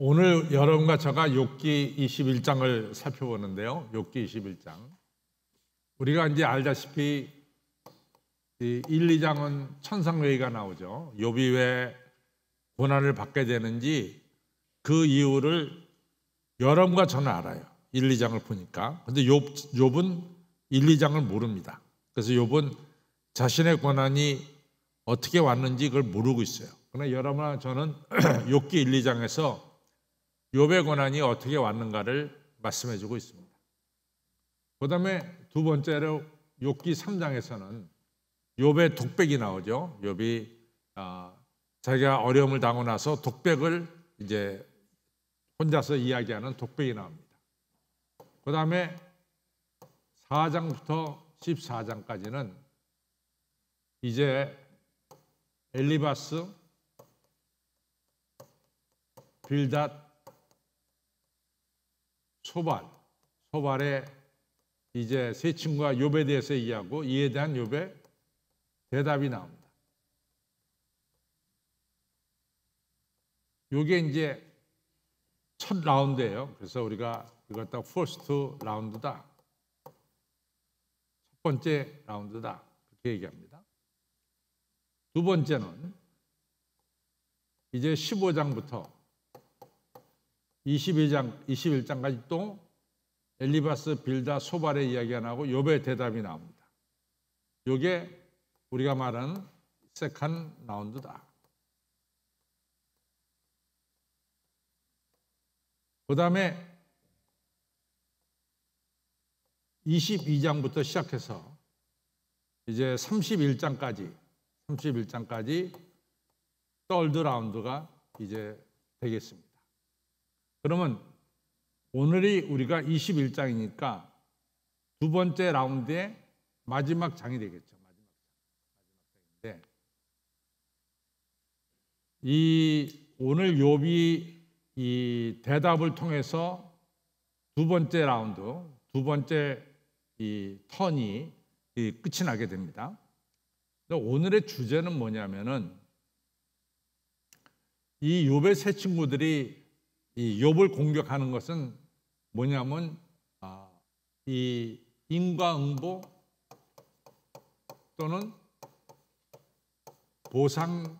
오늘 여러분과 제가 욥기 21장을 살펴보는데요. 욥기 21장. 우리가 이제 알다시피 1, 2장은 천상회의가 나오죠. 욥이 왜 고난을 받게 되는지 그 이유를 여러분과 저는 알아요. 1, 2장을 보니까. 근데 욥은 1, 2장을 모릅니다. 그래서 욥은 자신의 고난이 어떻게 왔는지 그걸 모르고 있어요. 그러나 여러분과 저는 욥기 1, 2장에서 욥의 고난이 어떻게 왔는가를 말씀해주고 있습니다. 그 다음에 두 번째로 욥기 3장에서는 욥의 독백이 나오죠. 욥이 자기가 어려움을 당하고 나서 독백을 이제 혼자서 이야기하는 독백이 나옵니다. 그 다음에 4장부터 14장까지는 이제 엘리바스, 빌닷, 소발의 이제 세 친구가 욥에 대해서 이야기하고 이에 대한 욥의 대답이 나옵니다. 이게 이제 첫 라운드예요. 그래서 우리가 이걸 딱 퍼스트 라운드다. 첫 번째 라운드다. 그렇게 얘기합니다. 두 번째는 이제 15장부터 21장까지 또 엘리바스, 빌다, 소발의 이야기가 나오고 욥의 대답이 나옵니다. 이게 우리가 말하는 세컨드 라운드다. 그 다음에 22장부터 시작해서 이제 31장까지 서드 라운드가 이제 되겠습니다. 그러면 오늘이 우리가 21장이니까 두 번째 라운드의 마지막 장이 되겠죠. 마지막 장인데 오늘 욥이 이 대답을 통해서 두 번째 라운드, 두 번째 이 턴이 끝이 나게 됩니다. 오늘의 주제는 뭐냐면은 이 욥의 세 친구들이 이 욥을 공격하는 것은 뭐냐면 이 인과응보 또는 보상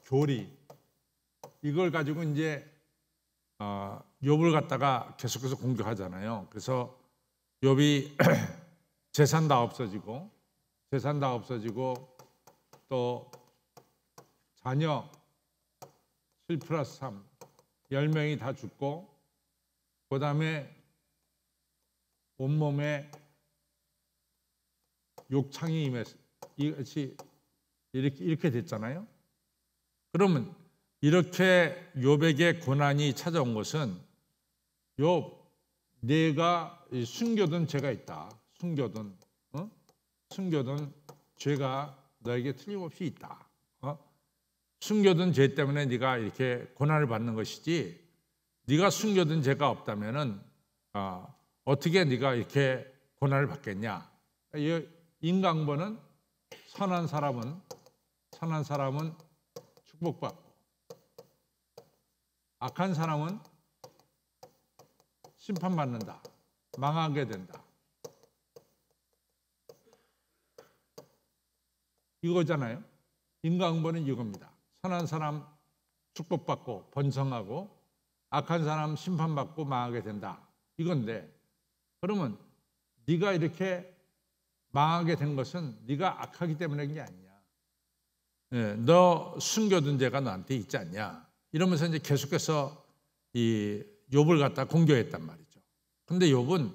교리 이걸 가지고 이제 욥을 갖다가 계속해서 공격하잖아요. 그래서 욥이 재산 다 없어지고 또 자녀 7+3 10명이 다 죽고 그 다음에 온몸에 욕창이 임해서 이렇게 됐잖아요. 그러면 이렇게 욥에게 고난이 찾아온 것은 욥 내가 숨겨둔 죄가 있다. 숨겨둔 죄가 너에게 틀림없이 있다. 숨겨둔 죄 때문에 네가 이렇게 고난을 받는 것이지 네가 숨겨둔 죄가 없다면은 어떻게 네가 이렇게 고난을 받겠냐? 인간보는 선한 사람은 축복받고 악한 사람은 심판받는다. 망하게 된다. 이거잖아요. 인과응보는 이겁니다. 선한 사람 축복받고 번성하고 악한 사람 심판받고 망하게 된다. 이건데 그러면 네가 이렇게 망하게 된 것은 네가 악하기 때문인 게 아니냐. 너 숨겨둔 죄가 너한테 있지 않냐. 이러면서 이제 계속해서 이 욥을 갖다 공격했단 말이죠. 근데 욥은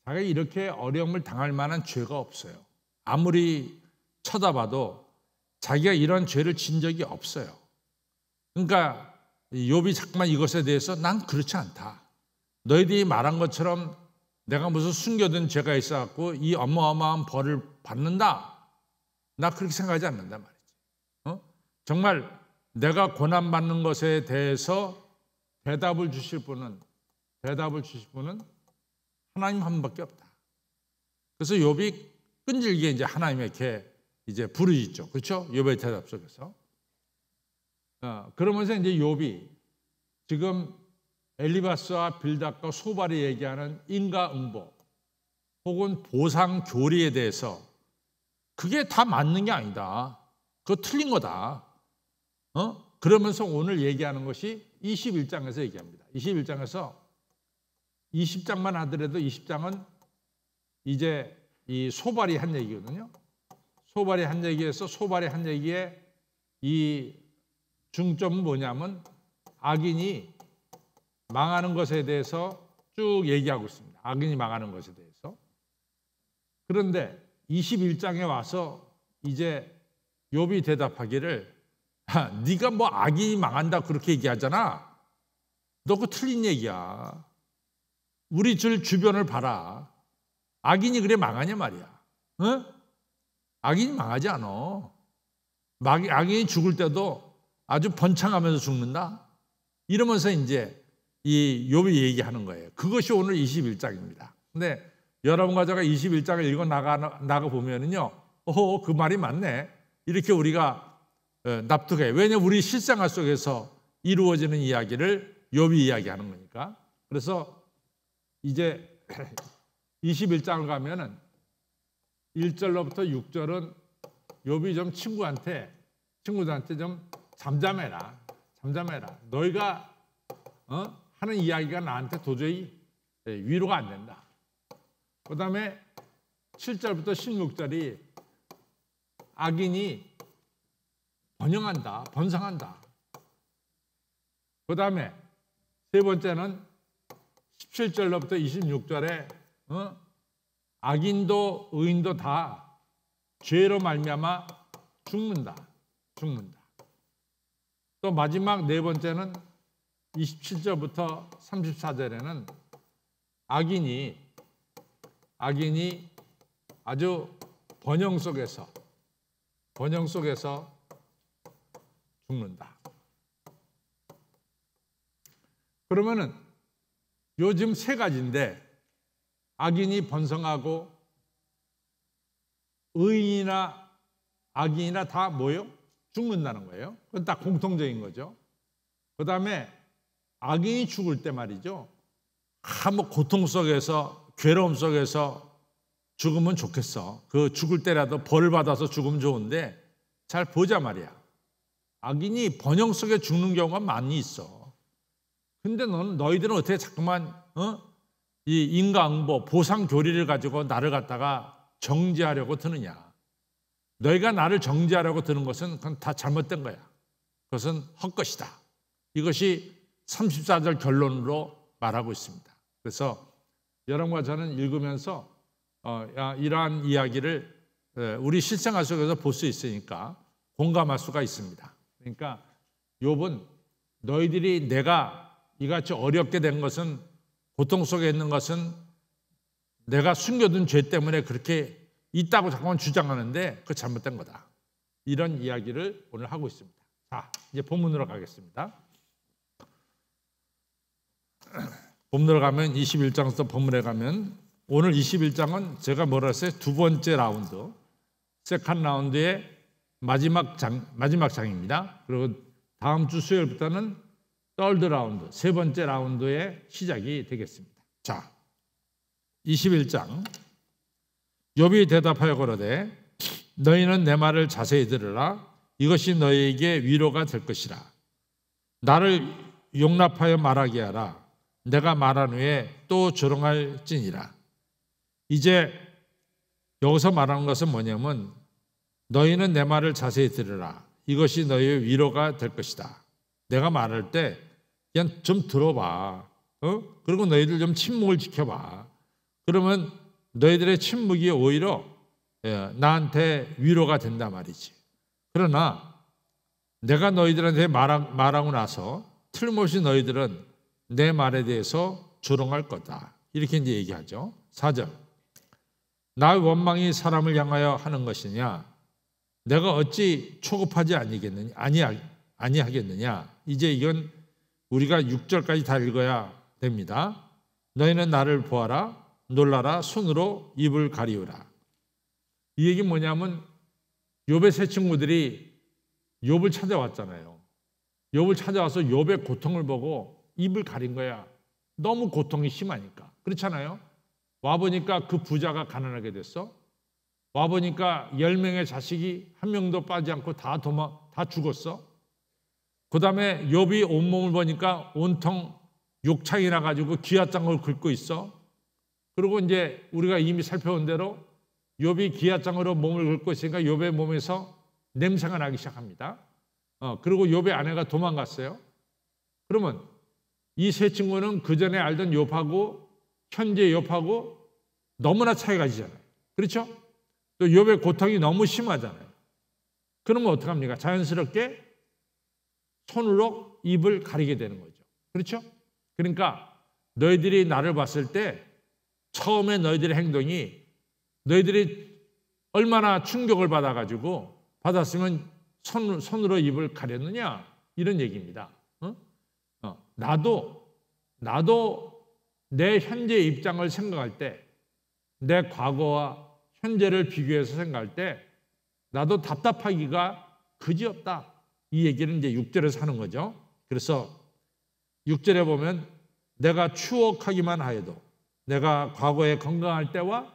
자기가 이렇게 어려움을 당할 만한 죄가 없어요. 아무리 쳐다봐도 자기가 이런 죄를 진 적이 없어요. 그러니까 욥이 자꾸만 이것에 대해서 난 그렇지 않다. 너희들이 말한 것처럼 내가 무슨 숨겨둔 죄가 있어갖고 이 어마어마한 벌을 받는다. 나 그렇게 생각하지 않는단 말이지. 정말 내가 고난받는 것에 대해서 대답을 주실 분은 하나님 한 분밖에 없다. 그래서 욥이 끈질기게 이제 하나님에게 이제 부르짖죠. 그렇죠? 욥의 대답 속에서. 그러면서 이제 욥이 지금 엘리바스와 빌닷과 소발이 얘기하는 인과응보 혹은 보상 교리에 대해서 그게 다 맞는 게 아니다. 그거 틀린 거다. 그러면서 오늘 얘기하는 것이 21장에서 얘기합니다. 21장에서 20장만 하더라도 20장은 이제 이 소발이 한 얘기거든요. 소발이 한 얘기에서 소발이 한 얘기에 이 중점은 뭐냐면 악인이 망하는 것에 대해서 쭉 얘기하고 있습니다. 악인이 망하는 것에 대해서. 그런데 21장에 와서 이제 욥이 대답하기를 네가 뭐 악인이 망한다 그렇게 얘기하잖아. 너 그거 틀린 얘기야. 우리 주변을 봐라. 악인이 그래 망하냐 말이야. 악인이 망하지 않아. 악인이 죽을 때도 아주 번창하면서 죽는다. 이러면서 이제 이 욥이 얘기하는 거예요. 그것이 오늘 21장입니다. 근데 여러분과 제가 21장을 읽어 나가 보면은요, 그 말이 맞네. 이렇게 우리가 납득해. 왜냐하면 우리 실생활 속에서 이루어지는 이야기를 욥이 이야기하는 거니까. 그래서 이제 21장을 가면은 1절로부터 6절은 욥이 좀 친구들한테 좀 잠잠해라. 너희가 하는 이야기가 나한테 도저히 위로가 안 된다. 그 다음에 7절부터 16절이 악인이 번성한다. 그 다음에 세 번째는 17절로부터 26절에 악인도 의인도 다 죄로 말미암아 죽는다. 또 마지막 네 번째는 27절부터 34절에는 악인이 아주 번영 속에서 죽는다. 그러면은 요즘 세 가지인데 악인이 번성하고 의인이나 악인이나 다 뭐예요? 죽는다는 거예요. 그건 다 공통적인 거죠. 그 다음에 악인이 죽을 때 말이죠. 뭐 고통 속에서 괴로움 속에서 죽으면 좋겠어. 그 죽을 때라도 벌을 받아서 죽으면 좋은데 잘 보자 말이야. 악인이 번영 속에 죽는 경우가 많이 있어. 근데 너희들은 어떻게 자꾸만 이 인과응보 보상 교리를 가지고 나를 갖다가 정죄하려고 드느냐. 너희가 나를 정죄하려고 드는 것은 그건 다 잘못된 거야. 그것은 헛것이다. 이것이 34절 결론으로 말하고 있습니다. 그래서 여러분과 저는 읽으면서 이러한 이야기를 우리 실생활 속에서 볼 수 있으니까 공감할 수가 있습니다. 그러니까 욥은 너희들이 내가 이같이 어렵게 된 것은 고통 속에 있는 것은 내가 숨겨둔 죄 때문에 그렇게 있다고 자꾸만 주장하는데 그거 잘못된 거다. 이런 이야기를 오늘 하고 있습니다. 자, 이제 본문으로 가겠습니다. 본문으로 가면 21장부터 본문에 가면 오늘 21장은 제가 뭐라 했어요? 두 번째 라운드, 세컨 라운드의 마지막 장입니다. 그리고 다음 주 수요일부터는 third 라운드, 세 번째 라운드의 시작이 되겠습니다. 자, 21장. 욥이 대답하여 가로되 너희는 내 말을 자세히 들으라. 이것이 너희에게 위로가 될 것이라. 나를 용납하여 말하게 하라. 내가 말한 후에 또 조롱할지니라. 이제 여기서 말하는 것은 뭐냐면 너희는 내 말을 자세히 들으라. 이것이 너희의 위로가 될 것이다. 내가 말할 때 그냥 좀 들어봐. 그리고 너희들 좀 침묵을 지켜봐. 그러면 너희들의 침묵이 오히려 나한테 위로가 된단 말이지. 그러나 내가 너희들한테 말하고 나서 틀림없이 너희들은 내 말에 대해서 조롱할 거다. 이렇게 이제 얘기하죠. 4절. 나의 원망이 사람을 향하여 하는 것이냐? 내가 어찌 초급하지 아니하겠느냐? 이제 이건 우리가 6절까지 다 읽어야 됩니다. 너희는 나를 보아라. 놀라라. 손으로 입을 가리우라. 이 얘기 뭐냐면 욥의 세 친구들이 욥을 찾아왔잖아요. 욥을 찾아와서 욥의 고통을 보고 입을 가린 거야. 너무 고통이 심하니까. 그렇잖아요. 와보니까 그 부자가 가난하게 됐어. 와보니까 10명의 자식이 한 명도 빠지지 않고 다 죽었어. 그 다음에 욥이 온몸을 보니까 온통 욕창이 나가지고 기아장을 긁고 있어. 그리고 이제 우리가 이미 살펴본 대로 욥이 기아장으로 몸을 긁고 있으니까 욥의 몸에서 냄새가 나기 시작합니다. 그리고 욥의 아내가 도망갔어요. 그러면 이 세 친구는 그 전에 알던 욥하고 현재 욥하고 너무나 차이가 지잖아요. 그렇죠? 또 욥의 고통이 너무 심하잖아요. 그러면 어떡합니까? 자연스럽게 손으로 입을 가리게 되는 거죠. 그렇죠? 그러니까 너희들이 나를 봤을 때 처음에 너희들의 행동이 너희들이 얼마나 충격을 받았으면 손으로 입을 가렸느냐 이런 얘기입니다. 나도 내 현재 입장을 생각할 때 내 과거와 현재를 비교해서 생각할 때 나도 답답하기가 그지없다. 이 얘기를 이제 6절에서 하는 거죠. 그래서 6절에 보면 내가 추억하기만 하여도 내가 과거에 건강할 때와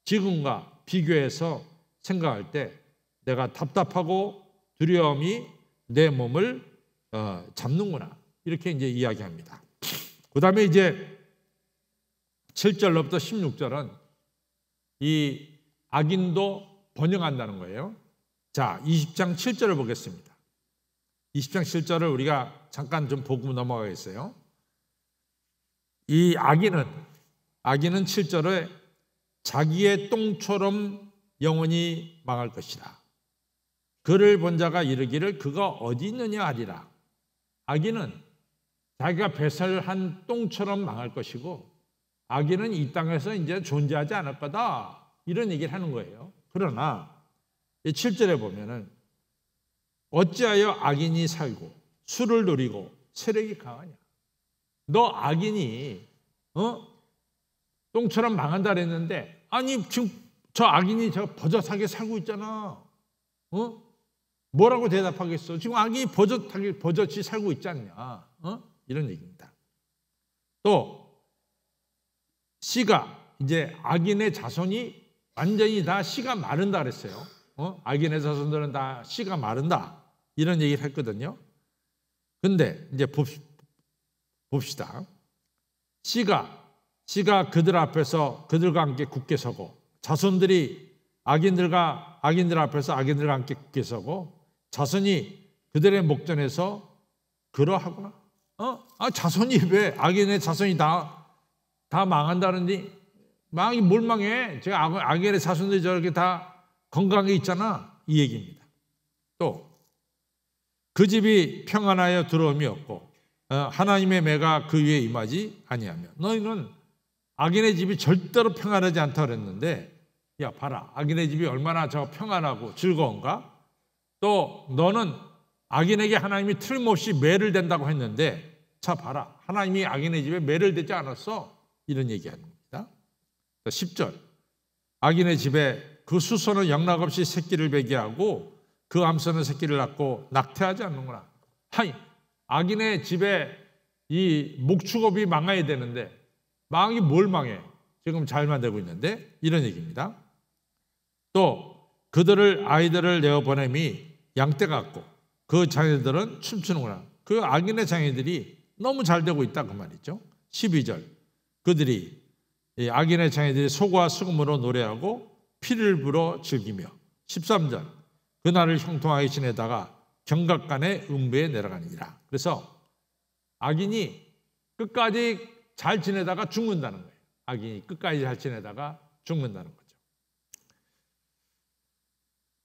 지금과 비교해서 생각할 때 내가 답답하고 두려움이 내 몸을 잡는구나. 이렇게 이제 이야기합니다. 그 다음에 이제 7절로부터 16절은 이 악인도 번영한다는 거예요. 자, 20장 7절을 보겠습니다. 20장 7절을 우리가 잠깐 좀 보고 넘어가겠어요. 이 악인은 7절에 자기의 똥처럼 영원히 망할 것이라. 그를 본 자가 이르기를 그가 어디 있느냐 하리라. 악인은 자기가 배설한 똥처럼 망할 것이고 악인은 이 땅에서 이제 존재하지 않을 거다. 이런 얘기를 하는 거예요. 그러나 7절에 보면은 어찌하여 악인이 살고 술을 누리고 세력이 강하냐. 너 악인이 똥처럼 망한다 그랬는데 아니 지금 저 악인이 저 버젓하게 살고 있잖아. 뭐라고 대답하겠어? 지금 악인이 버젓이 살고 있지 않냐. 이런 얘기입니다. 또 씨가 이제 악인의 자손이 완전히 다 씨가 마른다 그랬어요. 악인의 자손들은 다 씨가 마른다. 이런 얘기를 했거든요. 근데 이제 봅시다. 씨가 그들 앞에서 그들과 함께 굳게 서고 자손들이 악인들 앞에서 악인들과 함께 굳게 서고 자손이 그들의 목전에서 그러하구나. 자손이 왜 악인의 자손이 다 망한다는데 망이 뭘 망해? 제가 악인의 자손들이 저렇게 다 건강하게 있잖아. 이 얘기입니다. 또 그 집이 평안하여 두려움이 없고 하나님의 매가 그 위에 임하지 아니하며 너희는 악인의 집이 절대로 평안하지 않다 그랬는데 야 봐라 악인의 집이 얼마나 저 평안하고 즐거운가? 또 너는 악인에게 하나님이 틀림없이 매를 댄다고 했는데 자 봐라 하나님이 악인의 집에 매를 대지 않았어. 이런 얘기하는 겁니다. 10절 악인의 집에 그 수소는 영락없이 새끼를 베게 하고 그 암소는 새끼를 낳고 낙태하지 않는구나. 하이 악인의 집에 이 목축업이 망해야 되는데 망이 뭘 망해? 지금 잘만 되고 있는데 이런 얘기입니다. 또 그들을 아이들을 내어보냄이 양떼 같고 그 자녀들은 춤추는구나. 그 악인의 자녀들이 너무 잘 되고 있다 그 말이죠. 12절 그들이 악인의 자녀들이 소과 수금으로 노래하고 피를 불어 즐기며 13절 그날을 형통하게 지내다가 경각간의 음부에 내려가니라. 그래서 악인이 끝까지 잘 지내다가 죽는다는 거예요. 악인이 끝까지 잘 지내다가 죽는다는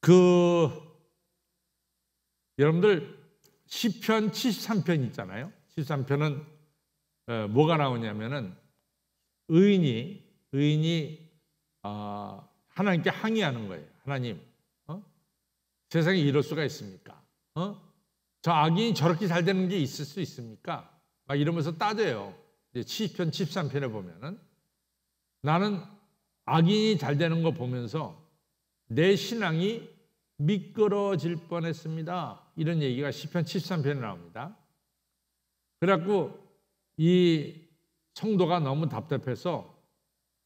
거죠. 여러분들 시편 73편 있잖아요. 73편은 뭐가 나오냐면은 의인이 하나님께 항의하는 거예요. 하나님, 세상에 이럴 수가 있습니까? 저 악인이 저렇게 잘 되는 게 있을 수 있습니까? 막 이러면서 따져요. 시편 73편에 보면은 나는 악인이 잘 되는 거 보면서 내 신앙이 미끄러질 뻔했습니다. 이런 얘기가 시편 73편에 나옵니다. 그래갖고 이 성도가 너무 답답해서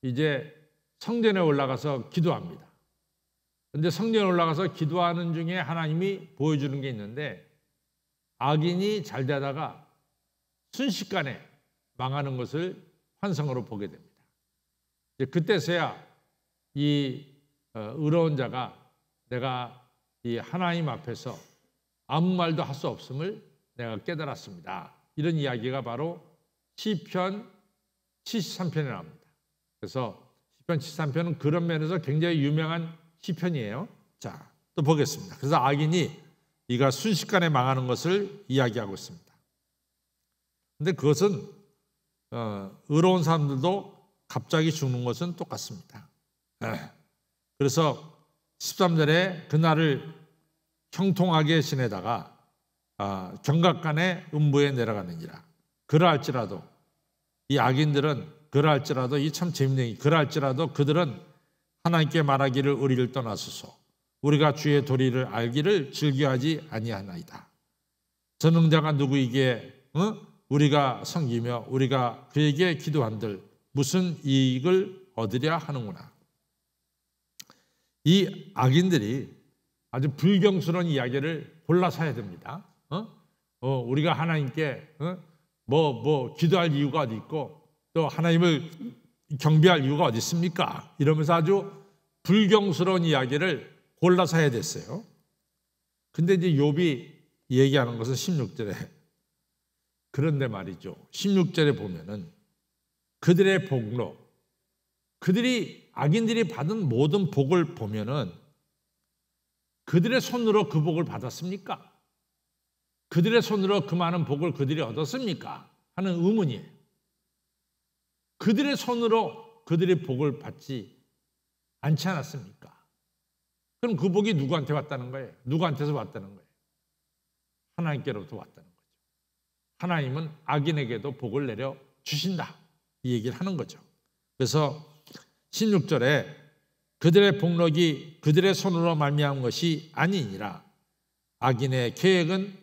이제 성전에 올라가서 기도합니다. 그런데 성전에 올라가서 기도하는 중에 하나님이 보여주는 게 있는데 악인이 잘 되다가 순식간에 망하는 것을 환상으로 보게 됩니다. 이제 그때서야 이 의로운 자가 내가 이 하나님 앞에서 아무 말도 할 수 없음을 내가 깨달았습니다. 이런 이야기가 바로 시편 73편에 나옵니다. 그래서 시편 73편은 그런 면에서 굉장히 유명한 시편이에요. 자, 또 보겠습니다. 그래서 악인이 이가 순식간에 망하는 것을 이야기하고 있습니다. 그런데 그것은 의로운 사람들도 갑자기 죽는 것은 똑같습니다. 그래서 13절에 그날을 형통하게 지내다가 경각간에 음부에 내려가느니라. 그러할지라도 이 악인들은 그러할지라도 이 참 재밌는 얘기. 그러할지라도 그들은 하나님께 말하기를 우리를 떠나소서 우리가 주의 도리를 알기를 즐겨하지 아니하나이다. 전능자가 누구이기에 우리가 섬기며 우리가 그에게 기도한들 무슨 이익을 얻으려 하는구나. 이 악인들이 아주 불경스러운 이야기를 골라서 해야 됩니다. 우리가 하나님께 기도할 이유가 어디 있고 또 하나님을 경배할 이유가 어디 있습니까? 이러면서 아주 불경스러운 이야기를 골라서 해야 됐어요. 근데 이제 욥이 얘기하는 것은 16절에 그런데 말이죠. 16절에 보면은 그들의 복로, 그들이 악인들이 받은 모든 복을 보면은 그들의 손으로 그 복을 받았습니까? 그들의 손으로 그 많은 복을 그들이 얻었습니까? 하는 의문이에요. 그들의 손으로 그들의 복을 받지 않지 않았습니까? 그럼 그 복이 누구한테 왔다는 거예요? 누구한테서 왔다는 거예요? 하나님께로부터 왔다는 거죠. 하나님은 악인에게도 복을 내려 주신다. 이 얘기를 하는 거죠. 그래서 16절에 그들의 복록이 그들의 손으로 말미암은 것이 아니니라. 악인의 계획은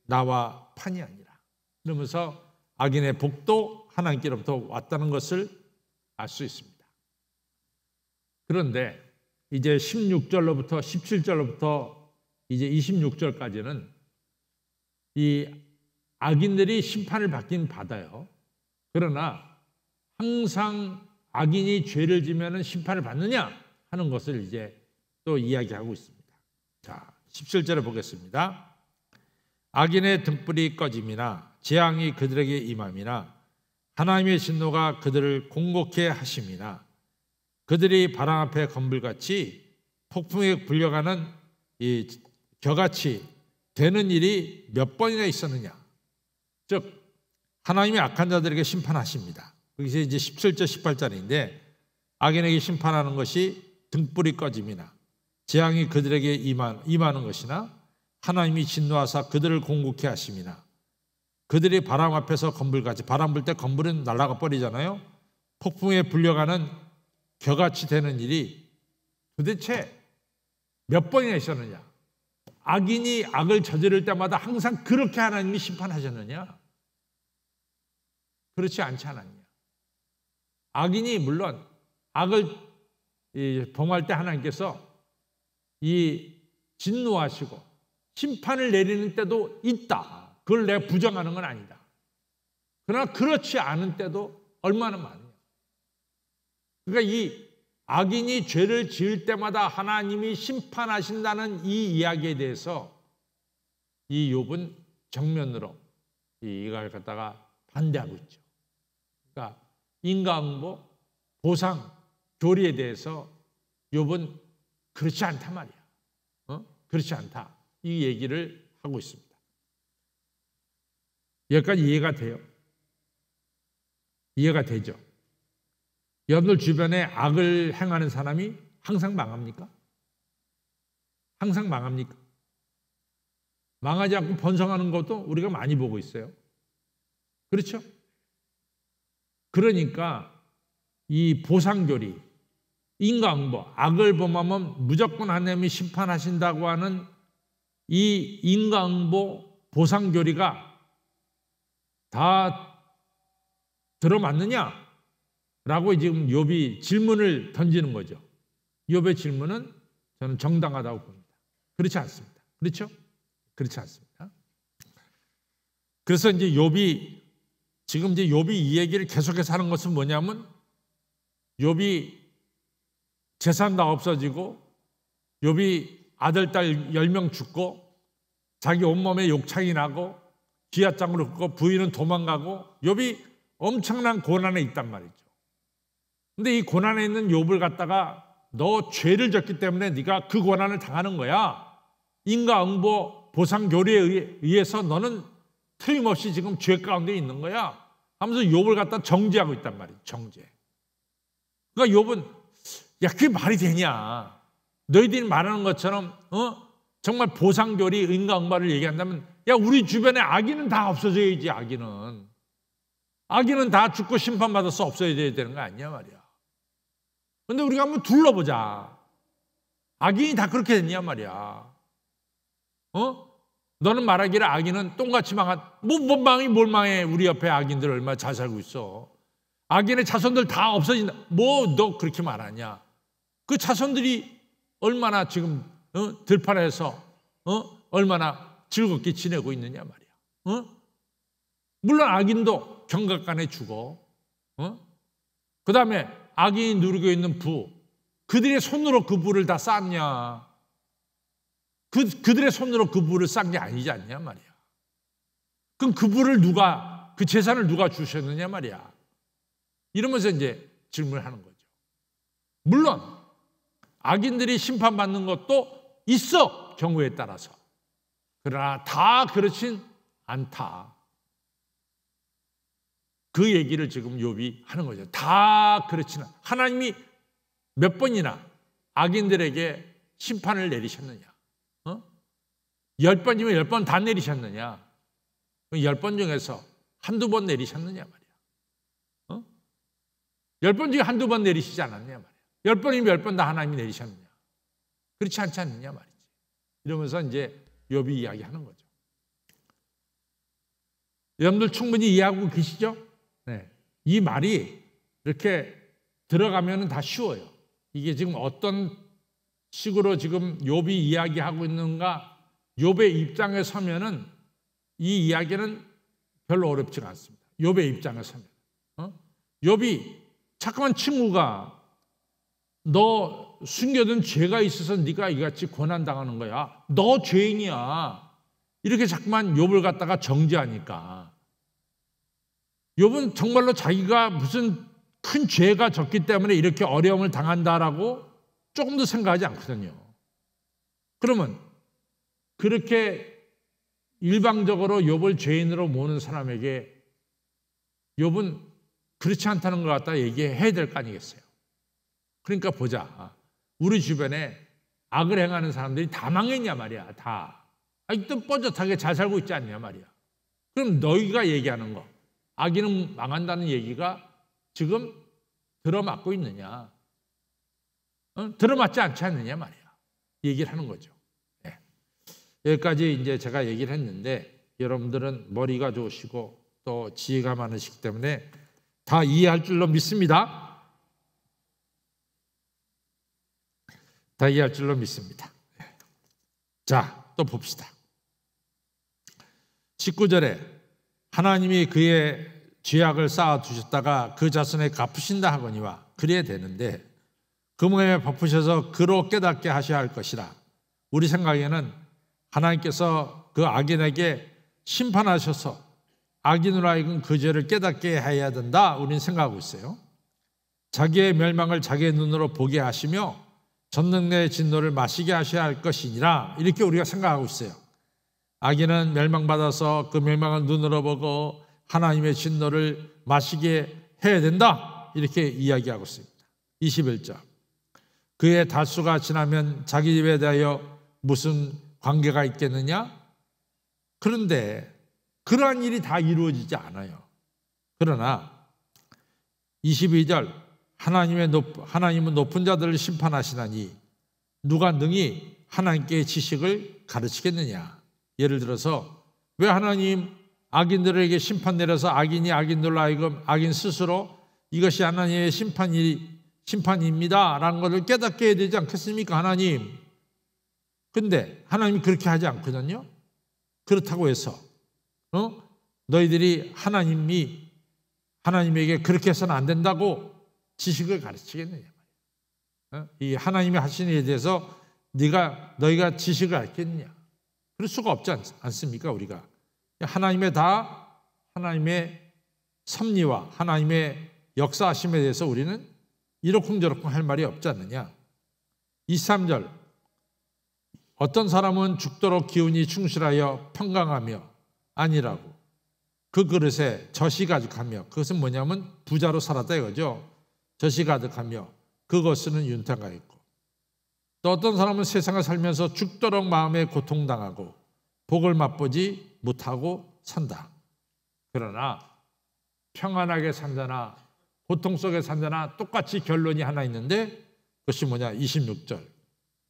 나와 판이 아니라. 그러면서 악인의 복도 하나님께로부터 왔다는 것을 알 수 있습니다. 그런데 이제 16절로부터 17절로부터 이제 26절까지는 이 악인들이 심판을 받긴 받아요. 그러나 항상 악인이 죄를 지면은 심판을 받느냐 하는 것을 이제 또 이야기하고 있습니다. 자, 17절에 보겠습니다. 악인의 등불이 꺼짐이나 재앙이 그들에게 임함이나 하나님의 진노가 그들을 공곡해 하심이나 그들이 바람 앞에 건불같이 폭풍에 불려가는 이 겨같이 되는 일이 몇 번이나 있었느냐. 즉 하나님이 악한 자들에게 심판하십니다. 그것이 이제 17절 18절인데 악인에게 심판하는 것이 등불이 꺼짐이나 재앙이 그들에게 임하는 것이나 하나님이 진노하사 그들을 공곡해 하심이나 그들이 바람 앞에서 건불같이 바람 불 때 건불은 날아가 버리잖아요. 폭풍에 불려가는 겨같이 되는 일이 도대체 몇 번이나 있었느냐. 악인이 악을 저지를 때마다 항상 그렇게 하나님이 심판하셨느냐? 그렇지 않지 않았냐. 악인이 물론 악을 범할 때 하나님께서 이 진노하시고 심판을 내리는 때도 있다. 그걸 내가 부정하는 건 아니다. 그러나 그렇지 않은 때도 얼마나 많냐. 그러니까 이 악인이 죄를 지을 때마다 하나님이 심판하신다는 이 이야기에 대해서 이 욥은 정면으로 이걸 갖다가 반대하고 있죠. 그러니까 인과응보, 보상, 교리에 대해서 욥은 그렇지 않단 말이야. 그렇지 않다. 이 얘기를 하고 있습니다. 여기까지 이해가 돼요? 이해가 되죠? 여러분들 주변에 악을 행하는 사람이 항상 망합니까? 항상 망합니까? 망하지 않고 번성하는 것도 우리가 많이 보고 있어요. 그렇죠? 그러니까 이 보상교리, 인과응보, 악을 범하면 무조건 하나님이 심판하신다고 하는 이 인과응보 보상교리가 다 들어맞느냐? 라고 지금 욥이 질문을 던지는 거죠. 욥의 질문은 저는 정당하다고 봅니다. 그렇지 않습니다. 그렇죠? 그렇지 않습니다. 그래서 이제 욥이 지금 이제 욥이 이 얘기를 계속해서 하는 것은 뭐냐면 욥이 재산 다 없어지고 욥이 아들, 딸 10명 죽고 자기 온몸에 욕창이 나고 쥐약장으로 긋고 부인은 도망가고 욥이 엄청난 고난에 있단 말이죠. 근데 이 고난에 있는 욥을 갖다가 너 죄를 졌기 때문에 네가 그 고난을 당하는 거야. 인과응보 보상교리에 의해서 너는 틀림없이 지금 죄 가운데 있는 거야 하면서 욥을 갖다 정죄하고 있단 말이에요. 정죄. 그러니까 욥은 야 그게 말이 되냐. 너희들이 말하는 것처럼 정말 보상교리 인과응보를 얘기한다면 야 우리 주변에 악인은 다 없어져야지. 악인은 다 죽고 심판받아서 없어져야 되는 거 아니냐 말이야. 근데 우리가 한번 둘러보자. 악인이 다 그렇게 됐냐 말이야. 너는 말하기를 악인은 똥같이 망한 뭘 망해. 우리 옆에 악인들 얼마나 잘 살고 있어. 악인의 자손들 다 없어진다. 뭐 너 그렇게 말하냐. 그 자손들이 얼마나 지금 들판에서 얼마나 즐겁게 지내고 있느냐 말이야. 물론 악인도 경각간에 죽어. 그 다음에 악인이 누리고 있는 부, 그들의 손으로 그 부를 다 쌓냐. 그들의 손으로 그 부를 쌓은 게 아니지 않냐 말이야. 그럼 그 부를 그 재산을 누가 주셨느냐 말이야. 이러면서 이제 질문을 하는 거죠. 물론 악인들이 심판받는 것도 있어, 경우에 따라서. 그러나 다 그렇진 않다. 그 얘기를 지금 욥이 하는 거죠. 다 그렇지는 하나님이 몇 번이나 악인들에게 심판을 내리셨느냐. 10번이면 10번 다 내리셨느냐. 10번 중에서 한두 번 내리셨느냐 말이야. 10번 중에 한두 번 내리시지 않았냐 말이야. 10번이면 10번 다 하나님이 내리셨느냐. 그렇지 않지 않느냐 말이지. 이러면서 이제 욥이 이야기하는 거죠. 여러분들 충분히 이해하고 계시죠? 네. 이 말이 이렇게 들어가면 다 쉬워요. 이게 지금 어떤 식으로 지금 욥이 이야기하고 있는가, 욥의 입장에 서면은 이 이야기는 별로 어렵지가 않습니다. 욥의 입장에 서면. 욥이 자꾸만 친구가 너 숨겨둔 죄가 있어서 네가 이같이 고난당하는 거야. 너 죄인이야. 이렇게 자꾸만 욥을 갖다가 정죄하니까 욥은 정말로 자기가 무슨 큰 죄가 졌기 때문에 이렇게 어려움을 당한다라고 조금도 생각하지 않거든요. 그러면 그렇게 일방적으로 욥을 죄인으로 모는 사람에게 욥은 그렇지 않다는 것 같다 얘기해야 될 거 아니겠어요. 그러니까 보자. 우리 주변에 악을 행하는 사람들이 다 망했냐 말이야. 다. 아직도 뻗젓하게 잘 살고 있지 않냐 말이야. 그럼 너희가 얘기하는 거, 악인은 망한다는 얘기가 지금 들어맞고 있느냐. 들어맞지 않지 않느냐 말이야. 얘기를 하는 거죠. 네. 여기까지 이제 제가 얘기를 했는데 여러분들은 머리가 좋으시고 또 지혜가 많으시기 때문에 다 이해할 줄로 믿습니다. 다 이해할 줄로 믿습니다. 자, 또 봅시다. 19절에 하나님이 그의 죄악을 쌓아두셨다가 그 자손에 갚으신다 하거니와 그래야 되는데 그 모양에 베푸셔서 그로 깨닫게 하셔야 할 것이라. 우리 생각에는 하나님께서 그 악인에게 심판하셔서 악인으로 하여금 그 죄를 깨닫게 해야 된다. 우리는 생각하고 있어요. 자기의 멸망을 자기의 눈으로 보게 하시며 전능의 진노를 마시게 하셔야 할 것이니라. 이렇게 우리가 생각하고 있어요. 악인은 멸망받아서 그 멸망을 눈으로 보고 하나님의 진노를 마시게 해야 된다. 이렇게 이야기하고 있습니다. 21절. 그의 달수가 지나면 자기 집에 대하여 무슨 관계가 있겠느냐? 그런데 그러한 일이 다 이루어지지 않아요. 그러나 22절. 하나님은 높은 자들을 심판하시나니 누가 능히 하나님께 지식을 가르치겠느냐? 예를 들어서 왜 하나님 악인들에게 심판 내려서 악인들로 하여금 악인 스스로 이것이 하나님의 심판입니다 라는 것을 깨닫게 해야 되지 않겠습니까? 하나님. 근데 하나님이 그렇게 하지 않거든요. 그렇다고 해서 너희들이 하나님에게 그렇게 해서는 안 된다고 지식을 가르치겠느냐? 이 하나님이 하신 일에 대해서 너희가 지식을 알겠느냐? 그럴 수가 없지 않습니까? 우리가 하나님의 섭리와 하나님의 역사하심에 대해서 우리는 이러쿵저러쿵 할 말이 없지 않느냐? 23절 어떤 사람은 죽도록 기운이 충실하여 평강하며 아니라고 그 그릇에 젖이 가득하며 그것은 뭐냐면 부자로 살았다 이거죠. 젖이 가득하며 그것은 윤택가 있고 또 어떤 사람은 세상을 살면서 죽도록 마음에 고통당하고 복을 맛보지 못하고 산다. 그러나 평안하게 산다나 고통 속에 산다나 똑같이 결론이 하나 있는데 그것이 뭐냐? 26절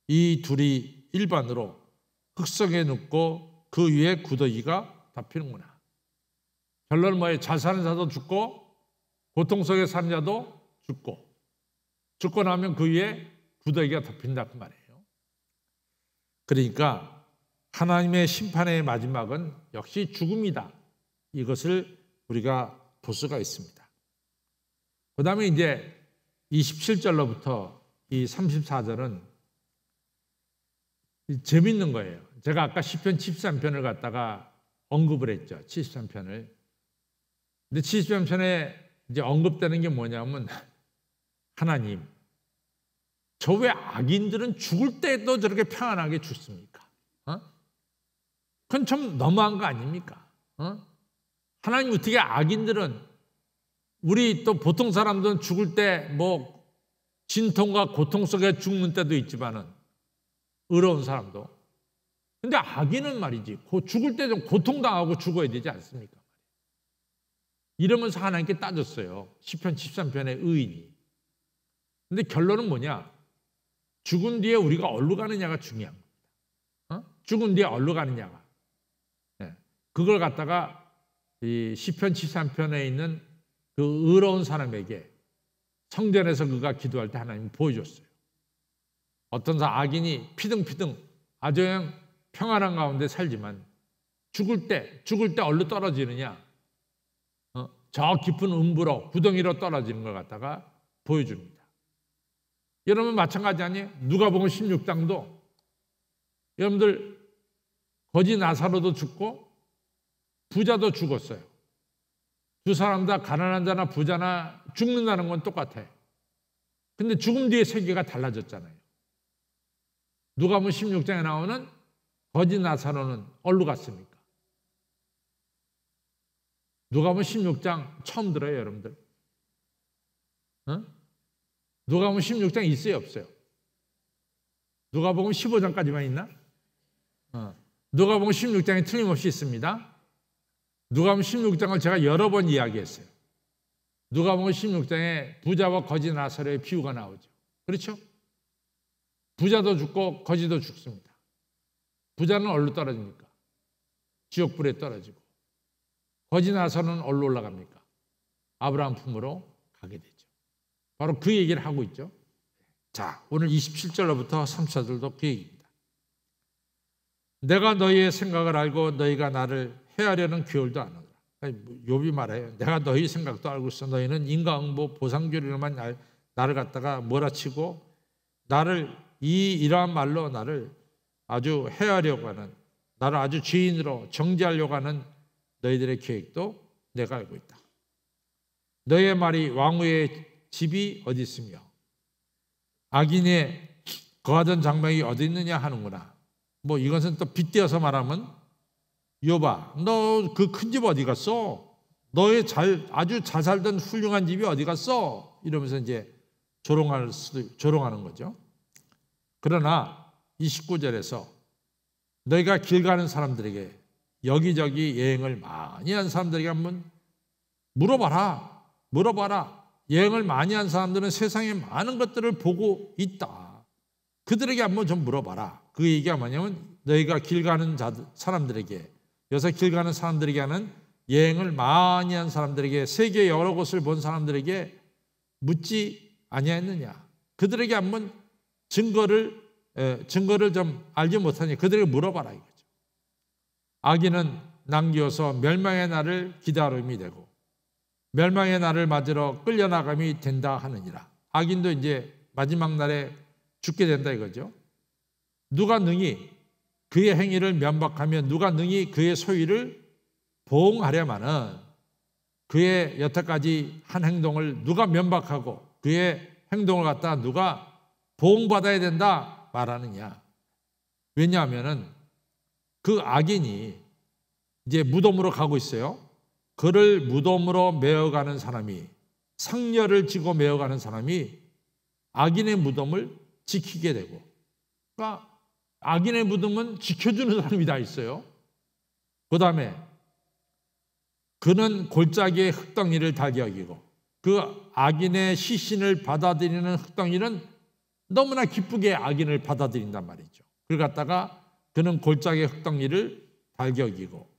이 둘이 일반으로 흑석에 눕고 그 위에 구더기가 덮이는구나. 결론은 뭐예요? 잘 사는 자도 죽고 고통 속에 사는 자도 죽고 나면 그 위에 구더기가 덮인다 그 말이에요. 그러니까 하나님의 심판의 마지막은 역시 죽음이다. 이것을 우리가 볼 수가 있습니다. 그 다음에 이제 27절로부터 이 34절은 재밌는 거예요. 제가 아까 시편 73편을 갖다가 언급을 했죠. 73편을. 근데 73편에 이제 언급되는 게 뭐냐면 하나님, 저 왜 악인들은 죽을 때도 저렇게 평안하게 죽습니까? 그건 좀 너무한 거 아닙니까? 하나님 어떻게 악인들은 우리 또 보통 사람들은 죽을 때 뭐 진통과 고통 속에 죽는 때도 있지만은 의로운 사람도. 근데 악인은 말이지 죽을 때 좀 고통당하고 죽어야 되지 않습니까? 이러면서 하나님께 따졌어요. 시편 13편의 의인이. 근데 결론은 뭐냐? 죽은 뒤에 우리가 어디로 가느냐가 중요한 겁니다. 죽은 뒤에 어디로 가느냐가. 그걸 갖다가 이 시편 13편에 있는 그 의로운 사람에게 성전에서 그가 기도할 때 하나님이 보여줬어요. 어떤 악인이 피등피등 아주 평안한 가운데 살지만 죽을 때 어디로 떨어지느냐? 저 깊은 음부로 구덩이로 떨어지는 걸 갖다가 보여줍니다. 여러분 마찬가지 아니에요? 누가복음 16장도 여러분들 거지 나사로도 죽고 부자도 죽었어요. 두 사람 다 가난한 자나 부자나 죽는다는 건 똑같아요. 근데 죽음 뒤의 세계가 달라졌잖아요. 누가복음 16장에 나오는 거지 나사로는 어디로 갔습니까? 누가복음 16장 처음 들어요, 여러분들? 누가복음 16장 있어요, 없어요? 누가복음 15장까지만 있나? 누가복음 16장이 틀림없이 있습니다. 누가복음 16장을 제가 여러 번 이야기했어요. 누가복음 16장에 부자와 거지 나사로의 비유가 나오죠. 그렇죠? 부자도 죽고 거지도 죽습니다. 부자는 어디로 떨어집니까? 지옥불에 떨어지고 거지 나사로는 어디로 올라갑니까? 아브라함 품으로 가게 되죠. 바로 그 얘기를 하고 있죠. 자, 오늘 27절로부터 34절도 그 얘기입니다. 내가 너희의 생각을 알고 너희가 나를 해하려는 규율도 안 하노라. 욥이 말해요. 내가 너희 생각도 알고 있어. 너희는 인과응보 보상교리로만 나를 갖다가 몰아치고 나를 이러한 말로 나를 아주 해하려고 하는, 나를 아주 죄인으로 정죄하려고 하는 너희들의 계획도 내가 알고 있다. 너희의 말이 왕후의 집이 어디 있으며 악인의 거하던 장막이 어디 있느냐 하는구나. 뭐 이것은 또 빗대어서 말하면 욥아, 너 그 큰 집 어디 갔어? 너의 아주 잘 살던 훌륭한 집이 어디 갔어? 이러면서 이제 조롱하는 거죠. 그러나 29절에서 너희가 길 가는 사람들에게 여기저기 여행을 많이 한 사람들에게 한번 물어봐라. 여행을 많이 한 사람들은 세상에 많은 것들을 보고 있다. 그들에게 한번 좀 물어봐라. 그 얘기가 뭐냐면 너희가 길 가는 사람들에게, 여기서 길 가는 사람들에게 하는 여행을 많이 한 사람들에게, 세계 여러 곳을 본 사람들에게 묻지 아니하였느냐. 그들에게 한번 증거를 좀 알지 못하니 그들에게 물어봐라 이거죠. 악인은 남기어서 멸망의 날을 기다림이 되고 멸망의 날을 맞으러 끌려나감이 된다 하느니라. 악인도 이제 마지막 날에 죽게 된다 이거죠. 누가 능히 그의 행위를 면박하며 누가 능히 그의 소유를 보응하려마는 그의 여태까지 한 행동을 누가 면박하고 그의 행동을 갖다 누가 보응받아야 된다 말하느냐. 왜냐하면 그 악인이 이제 무덤으로 가고 있어요. 그를 무덤으로 메어가는 사람이, 상렬을 지고 메어가는 사람이 악인의 무덤을 지키게 되고, 그러니까 악인의 무덤은 지켜주는 사람이 다 있어요. 그 다음에 그는 골짜기의 흙덩이를 달게 여기고 그 악인의 시신을 받아들이는 흙덩이는 너무나 기쁘게 악인을 받아들인단 말이죠. 그걸 갖다가 그는 골짜기의 흙덩이를 달게 여기고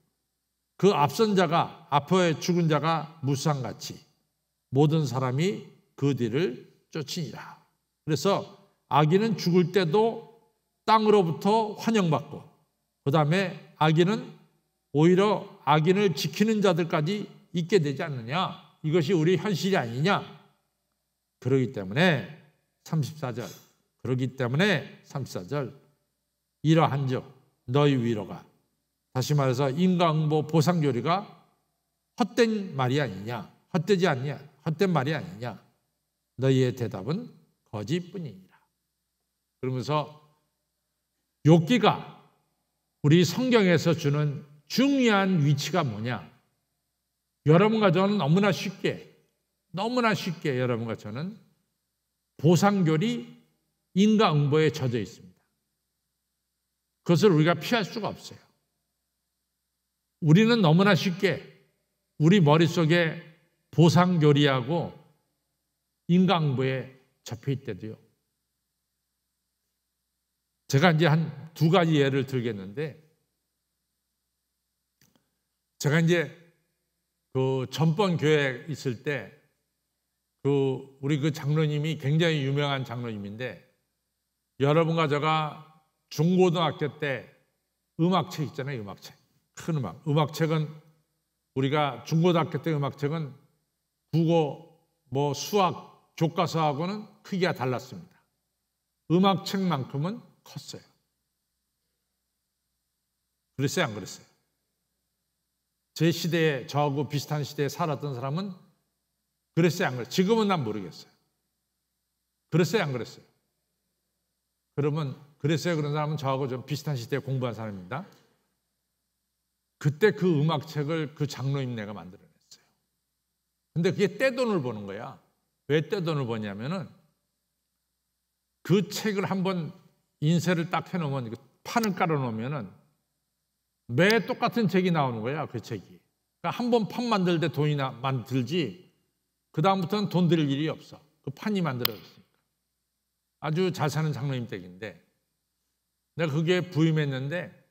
그 앞선 자가, 앞에 죽은 자가 무상같이 모든 사람이 그 뒤를 쫓으니라. 그래서 악인은 죽을 때도 땅으로부터 환영받고 그 다음에 악인은 오히려 악인을 지키는 자들까지 있게 되지 않느냐. 이것이 우리 현실이 아니냐. 그러기 때문에 34절 이러한즉 너희 위로가, 다시 말해서 인과응보 보상교리가 헛된 말이 아니냐, 헛되지 않냐, 헛된 말이 아니냐. 너희의 대답은 거짓뿐이니라. 그러면서 욥기가 우리 성경에서 주는 중요한 위치가 뭐냐? 여러분과 저는 너무나 쉽게 여러분과 저는 보상교리, 인과응보에 젖어 있습니다. 그것을 우리가 피할 수가 없어요. 우리는 너무나 쉽게 우리 머릿속에 보상교리하고 인과응보에 접혀 있대도요. 제가 이제 한 두 가지 예를 들겠는데, 제가 이제 그 전번 교회에 있을 때 우리 그 장로님이 굉장히 유명한 장로님인데, 여러분과 제가 중고등학교 때 음악책 있잖아요. 음악책. 큰 음악책은 우리가 중고등학교 때 음악책은 국어, 수학, 교과서하고는 크기가 달랐습니다. 음악책만큼은 컸어요. 그랬어요, 안 그랬어요? 제 시대에, 저하고 비슷한 시대에 살았던 사람은 그랬어요, 안 그랬어요? 지금은 난 모르겠어요. 그랬어요, 안 그랬어요? 그러면 그랬어요, 그런 사람은 저하고 좀 비슷한 시대에 공부한 사람입니다. 그때 그 음악책을 그 장로님네가 만들어냈어요. 근데 그게 떼돈을 버는 거야. 왜 떼돈을 버냐면은 그 책을 한번 인쇄를 딱 해놓으면, 판을 깔아놓으면은 매 똑같은 책이 나오는 거야, 그 책이. 그러니까 한 번 판 만들 때 돈이 들지, 그 다음부터는 돈 들일 일이 없어. 그 판이 만들어졌으니까. 아주 잘 사는 장로님 댁인데, 내가 그게 부임했는데,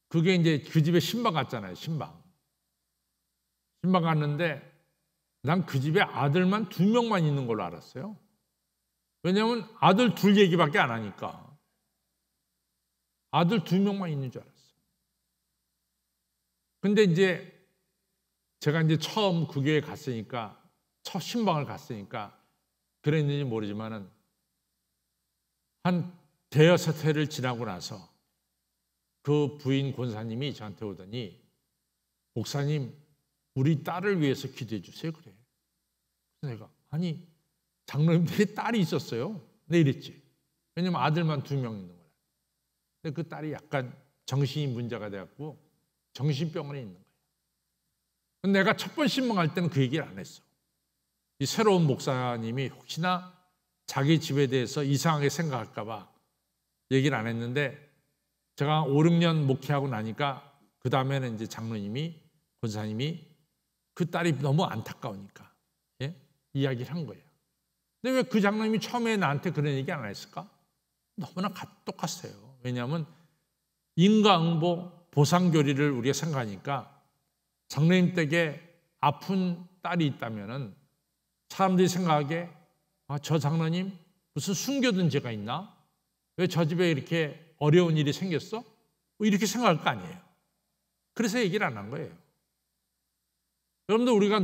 그게 이제 그 집에 신방 갔잖아요, 신방. 신방 갔는데, 난 그 집에 아들만 2명만 있는 걸로 알았어요. 왜냐하면 아들 둘 얘기밖에 안 하니까. 아들 2명만 있는 줄 알았어요. 근데 이제 제가 이제 처음 그 교회에 갔으니까, 첫 신방을 갔으니까 그랬는지 모르지만은 한 대여섯 회를 지나고 나서 그 부인 권사님이 저한테 오더니, 목사님, 우리 딸을 위해서 기도해 주세요. 그래. 그래서 내가, 아니, 장로님들이 딸이 있었어요. 네, 이랬지. 왜냐면 아들만 2명 있는 거야. 근데 그 딸이 약간 정신이 문제가 돼갖고 정신병원에 있는 거예요. 근데 내가 첫 번 신방할 때는 그 얘기를 안 했어. 이 새로운 목사님이 혹시나 자기 집에 대해서 이상하게 생각할까봐 얘기를 안 했는데, 제가 5, 6년 목회하고 나니까 그 다음에는 이제 장로님이, 권사님이 그 딸이 너무 안타까우니까 이야기를 한 거예요. 근데 왜 그 장로님이 처음에 나한테 그런 얘기 안 했을까? 너무나 똑같아요. 왜냐하면 인과응보 보상교리를 우리가 생각하니까 장로님 댁에 아픈 딸이 있다면은 사람들이 생각하기에 저 장로님 무슨 숨겨둔 죄가 있나? 왜 저 집에 이렇게 어려운 일이 생겼어? 뭐 이렇게 생각할 거 아니에요. 그래서 얘기를 안 한 거예요. 여러분들 우리가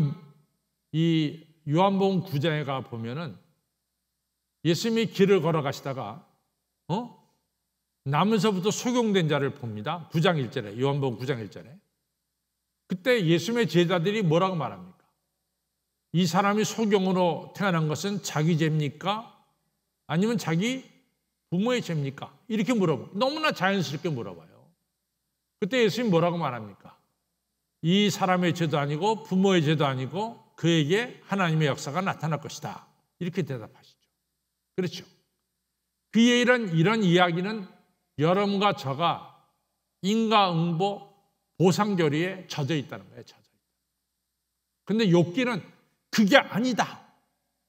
이 요한복음 9장에 가 보면은 예수님이 길을 걸어가시다가 남에서부터 소경된 자를 봅니다. 9장 1절에 요한복음 9장 1절에 그때 예수님의 제자들이 뭐라고 말합니까? 이 사람이 소경으로 태어난 것은 자기 죄입니까? 아니면 자기 부모의 죄입니까? 이렇게 물어봐요. 너무나 자연스럽게 물어봐요. 그때 예수님이 뭐라고 말합니까? 이 사람의 죄도 아니고 부모의 죄도 아니고 그에게 하나님의 역사가 나타날 것이다. 이렇게 대답하시죠. 그렇죠. 그의 이런 이야기는 여러분과 저가 인과응보 보상교리에 젖어 있다는 거예요. 젖어 있다. 그런데 욥기는 그게 아니다.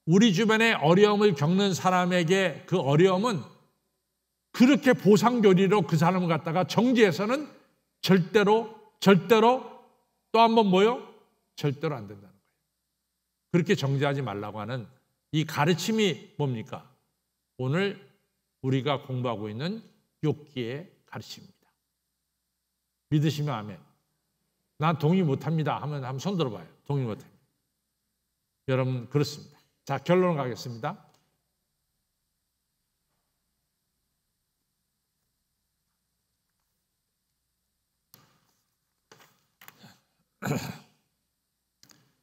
우리 주변에 어려움을 겪는 사람에게 그 어려움은 그렇게 보상교리로 그 사람을 갖다가 정죄해서는 절대로 또 한 번 뭐요? 절대로 안 된다는 거예요. 그렇게 정죄하지 말라고 하는 이 가르침이 뭡니까? 오늘 우리가 공부하고 있는 욥기의 가르침입니다. 믿으시면 아멘. 난 동의 못합니다 하면 한번 손 들어봐요. 동의 못합니다. 여러분 그렇습니다. 자, 결론 가겠습니다.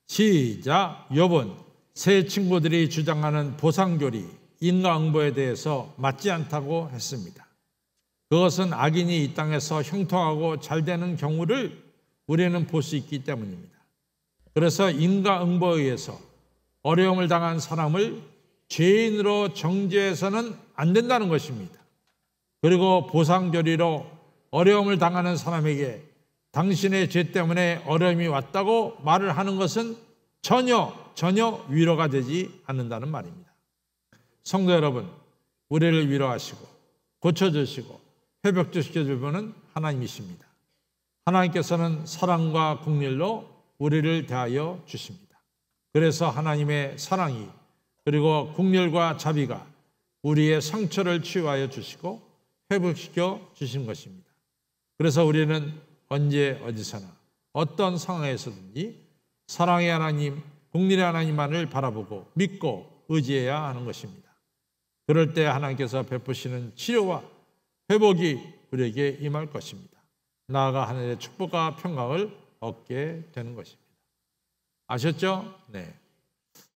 시작. 욥은 새 친구들이 주장하는 보상교리, 인과응보에 대해서 맞지 않다고 했습니다. 그것은 악인이 이 땅에서 형통하고 잘 되는 경우를 우리는 볼 수 있기 때문입니다. 그래서 인과응보에 의해서 어려움을 당한 사람을 죄인으로 정죄해서는 안 된다는 것입니다. 그리고 보상교리로 어려움을 당하는 사람에게 당신의 죄 때문에 어려움이 왔다고 말을 하는 것은 전혀 위로가 되지 않는다는 말입니다. 성도 여러분, 우리를 위로하시고 고쳐주시고 회복시켜줄 분은 하나님이십니다. 하나님께서는 사랑과 긍휼로 우리를 대하여 주십니다. 그래서 하나님의 사랑이 그리고 긍휼과 자비가 우리의 상처를 치유하여 주시고 회복시켜 주신 것입니다. 그래서 우리는 언제 어디서나 어떤 상황에서든지 사랑의 하나님, 긍휼의 하나님만을 바라보고 믿고 의지해야 하는 것입니다. 그럴 때 하나님께서 베푸시는 치료와 회복이 우리에게 임할 것입니다. 나아가 하늘의 축복과 평강을 얻게 되는 것입니다. 아셨죠? 네.